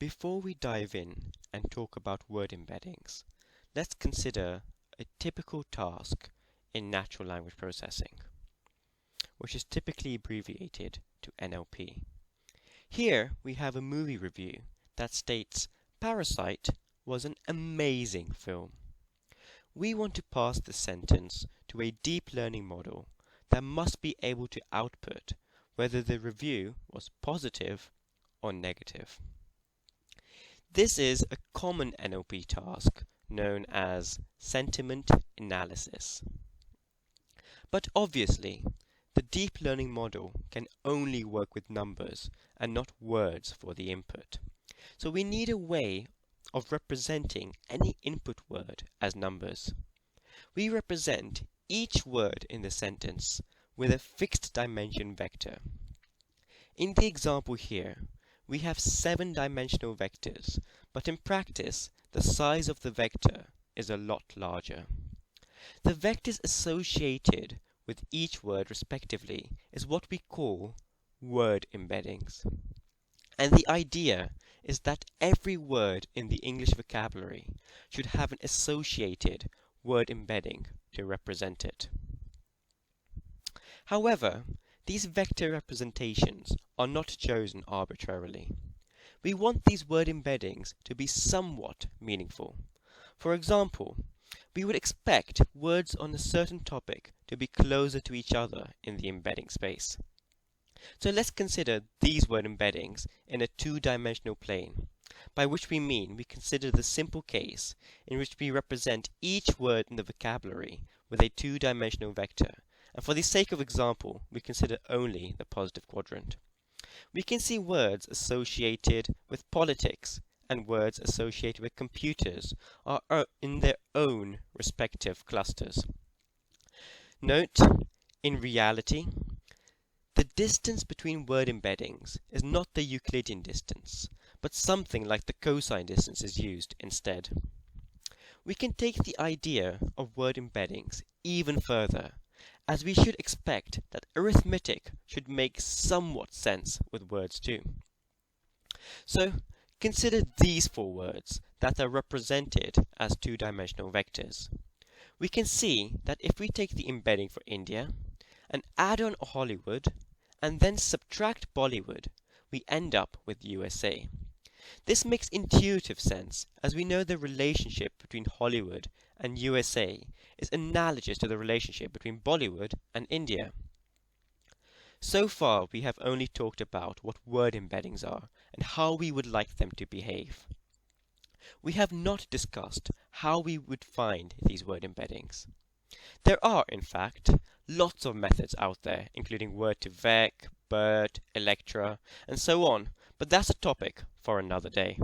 Before we dive in and talk about word embeddings, let's consider a typical task in natural language processing, which is typically abbreviated to NLP. Here we have a movie review that states Parasite was an amazing film. We want to pass this sentence to a deep learning model that must be able to output whether the review was positive or negative. This is a common NLP task known as sentiment analysis. But obviously, the deep learning model can only work with numbers and not words for the input. So we need a way of representing any input word as numbers. We represent each word in the sentence with a fixed dimension vector. In the example here, we have 7-dimensional vectors, but in practice, the size of the vector is a lot larger. The vectors associated with each word respectively is what we call word embeddings. And the idea is that every word in the English vocabulary should have an associated word embedding to represent it. However, these vector representations are not chosen arbitrarily. We want these word embeddings to be somewhat meaningful. For example, we would expect words on a certain topic to be closer to each other in the embedding space. So let's consider these word embeddings in a 2-dimensional plane, by which we mean we consider the simple case in which we represent each word in the vocabulary with a 2-dimensional vector, and for the sake of example, we consider only the positive quadrant. We can see words associated with politics and words associated with computers are in their own respective clusters. Note, in reality, the distance between word embeddings is not the Euclidean distance, but something like the cosine distance is used instead. We can take the idea of word embeddings even further, as we should expect that arithmetic should make somewhat sense with words too. So, consider these 4 words that are represented as 2-dimensional vectors. We can see that if we take the embedding for India and add on Hollywood and then subtract Bollywood, we end up with USA. This makes intuitive sense as we know the relationship between Hollywood and USA is analogous to the relationship between Bollywood and India. So far we have only talked about what word embeddings are and how we would like them to behave. We have not discussed how we would find these word embeddings. There are, in fact, lots of methods out there, including word2vec, BERT, Electra, and so on, but that's a topic for another day.